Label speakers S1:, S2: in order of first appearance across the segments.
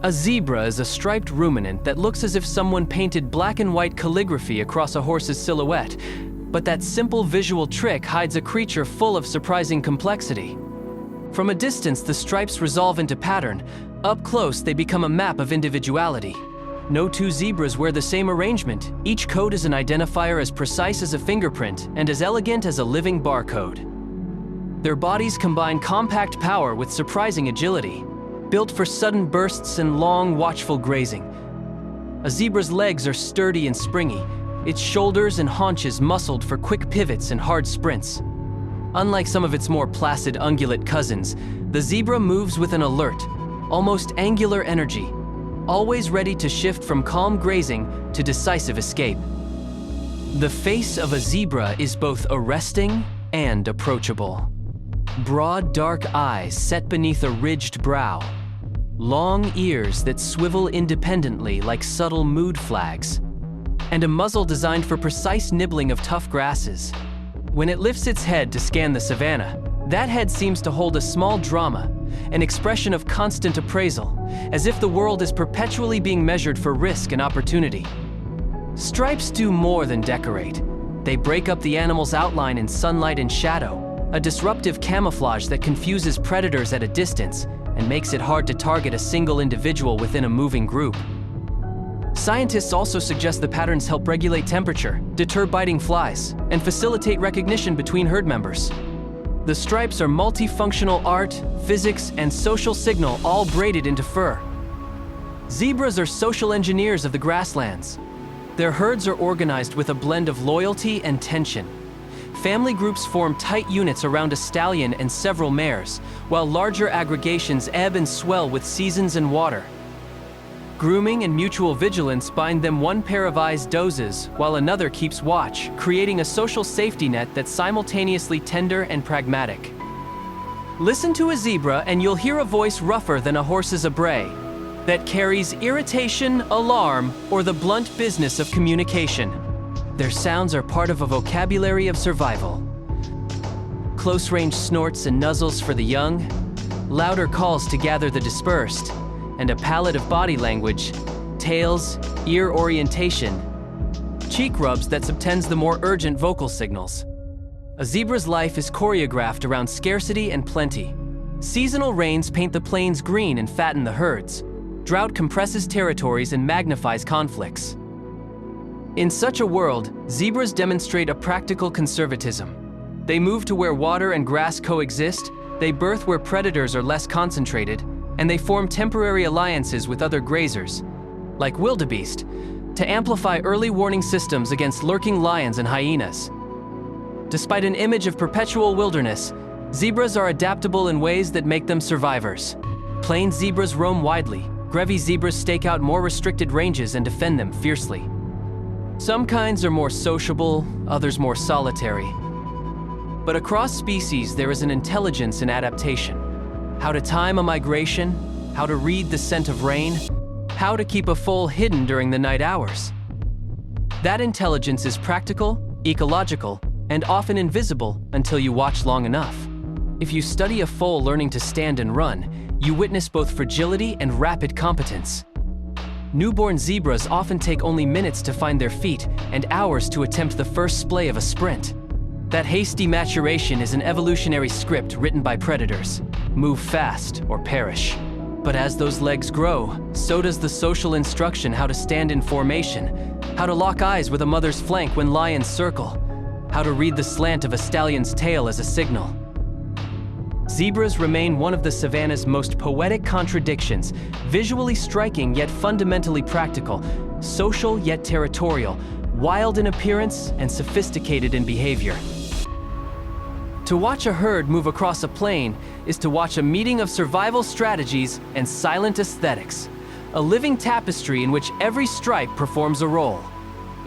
S1: A zebra is a striped ruminant that looks as if someone painted black and white calligraphy across a horse's silhouette, but that simple visual trick hides a creature full of surprising complexity. From a distance, the stripes resolve into pattern. Up close, they become a map of individuality. No two zebras wear the same arrangement. Each coat is an identifier as precise as a fingerprint and as elegant as a living barcode. Their bodies combine compact power with surprising agility, built for sudden bursts and long, watchful grazing. A zebra's legs are sturdy and springy, its shoulders and haunches muscled for quick pivots and hard sprints. Unlike some of its more placid ungulate cousins, the zebra moves with an alert, almost angular energy, always ready to shift from calm grazing to decisive escape. The face of a zebra is both arresting and approachable. Broad, dark eyes set beneath a ridged brow. Long ears that swivel independently like subtle mood flags. And a muzzle designed for precise nibbling of tough grasses. When it lifts its head to scan the savanna, that head seems to hold a small drama, an expression of constant appraisal, as if the world is perpetually being measured for risk and opportunity. Stripes do more than decorate. They break up the animal's outline in sunlight and shadow, a disruptive camouflage that confuses predators at a distance and makes it hard to target a single individual within a moving group. Scientists also suggest the patterns help regulate temperature, deter biting flies, and facilitate recognition between herd members. The stripes are multifunctional art, physics, and social signal all braided into fur. Zebras are social engineers of the grasslands. Their herds are organized with a blend of loyalty and tension. Family groups form tight units around a stallion and several mares, while larger aggregations ebb and swell with seasons and water. Grooming and mutual vigilance bind them. One pair of eyes dozes, while another keeps watch, creating a social safety net that's simultaneously tender and pragmatic. Listen to a zebra and you'll hear a voice rougher than a horse's bray, that carries irritation, alarm, or the blunt business of communication. Their sounds are part of a vocabulary of survival. Close-range snorts and nuzzles for the young, louder calls to gather the dispersed, and a palette of body language, tails, ear orientation, cheek rubs that subtends the more urgent vocal signals. A zebra's life is choreographed around scarcity and plenty. Seasonal rains paint the plains green and fatten the herds. Drought compresses territories and magnifies conflicts. In such a world, zebras demonstrate a practical conservatism. They move to where water and grass coexist, they birth where predators are less concentrated, and they form temporary alliances with other grazers, like wildebeest, to amplify early warning systems against lurking lions and hyenas. Despite an image of perpetual wilderness, zebras are adaptable in ways that make them survivors. Plains zebras roam widely, Grevy zebras stake out more restricted ranges and defend them fiercely. Some kinds are more sociable, others more solitary. But across species, there is an intelligence in adaptation. How to time a migration, how to read the scent of rain, how to keep a foal hidden during the night hours. That intelligence is practical, ecological, and often invisible until you watch long enough. If you study a foal learning to stand and run, you witness both fragility and rapid competence. Newborn zebras often take only minutes to find their feet and hours to attempt the first splay of a sprint. That hasty maturation is an evolutionary script written by predators. Move fast or perish. But as those legs grow, so does the social instruction: how to stand in formation, how to lock eyes with a mother's flank when lions circle, how to read the slant of a stallion's tail as a signal. Zebras remain one of the savanna's most poetic contradictions, visually striking yet fundamentally practical, social yet territorial, wild in appearance and sophisticated in behavior. To watch a herd move across a plain is to watch a meeting of survival strategies and silent aesthetics, a living tapestry in which every stripe performs a role.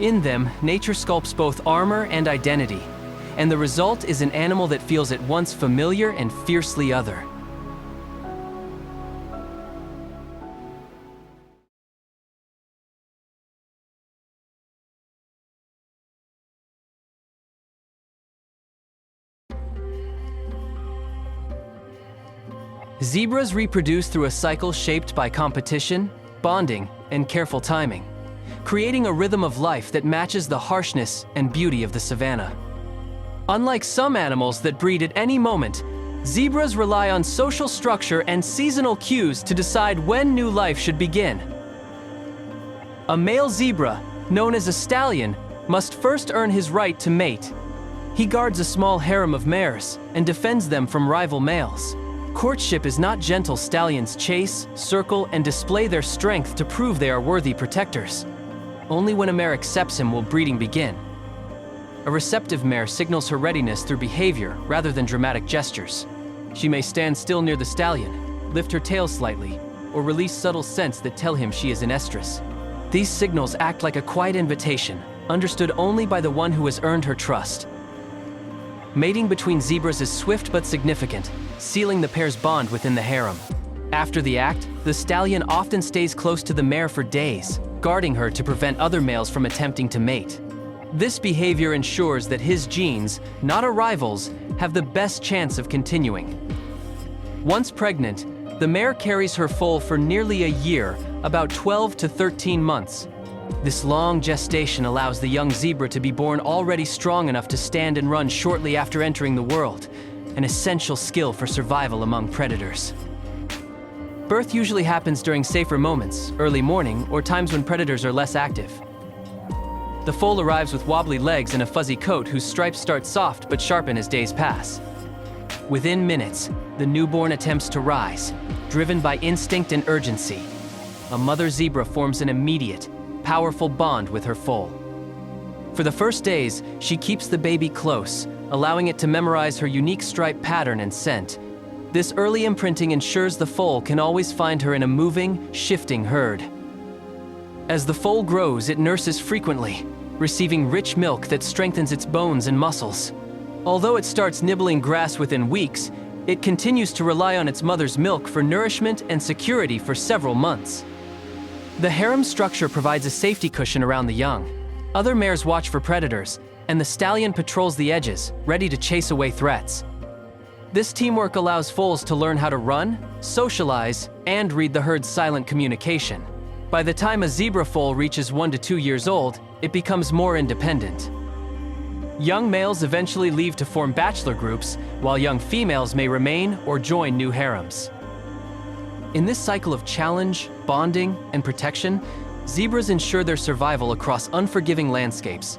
S1: In them, nature sculpts both armor and identity, and the result is an animal that feels at once familiar and fiercely other. Zebras reproduce through a cycle shaped by competition, bonding, and careful timing, creating a rhythm of life that matches the harshness and beauty of the savanna. Unlike some animals that breed at any moment, zebras rely on social structure and seasonal cues to decide when new life should begin. A male zebra, known as a stallion, must first earn his right to mate. He guards a small harem of mares and defends them from rival males. Courtship is not gentle. Stallions chase, circle, and display their strength to prove they are worthy protectors. Only when a mare accepts him will breeding begin. A receptive mare signals her readiness through behavior rather than dramatic gestures. She may stand still near the stallion, lift her tail slightly, or release subtle scents that tell him she is in estrus. These signals act like a quiet invitation, understood only by the one who has earned her trust. Mating between zebras is swift but significant, sealing the pair's bond within the harem. After the act, the stallion often stays close to the mare for days, guarding her to prevent other males from attempting to mate. This behavior ensures that his genes, not a rival's, have the best chance of continuing. Once pregnant, the mare carries her foal for nearly a year, about 12 to 13 months. This long gestation allows the young zebra to be born already strong enough to stand and run shortly after entering the world, an essential skill for survival among predators. Birth usually happens during safer moments, early morning, or times when predators are less active. The foal arrives with wobbly legs and a fuzzy coat whose stripes start soft but sharpen as days pass. Within minutes, the newborn attempts to rise, driven by instinct and urgency. A mother zebra forms an immediate, powerful bond with her foal. For the first days, she keeps the baby close, allowing it to memorize her unique stripe pattern and scent. This early imprinting ensures the foal can always find her in a moving, shifting herd. As the foal grows, it nurses frequently, receiving rich milk that strengthens its bones and muscles. Although it starts nibbling grass within weeks, it continues to rely on its mother's milk for nourishment and security for several months. The harem structure provides a safety cushion around the young. Other mares watch for predators, and the stallion patrols the edges, ready to chase away threats. This teamwork allows foals to learn how to run, socialize, and read the herd's silent communication. By the time a zebra foal reaches 1 to 2 years old, it becomes more independent. Young males eventually leave to form bachelor groups, while young females may remain or join new harems. In this cycle of challenge, bonding, and protection, zebras ensure their survival across unforgiving landscapes,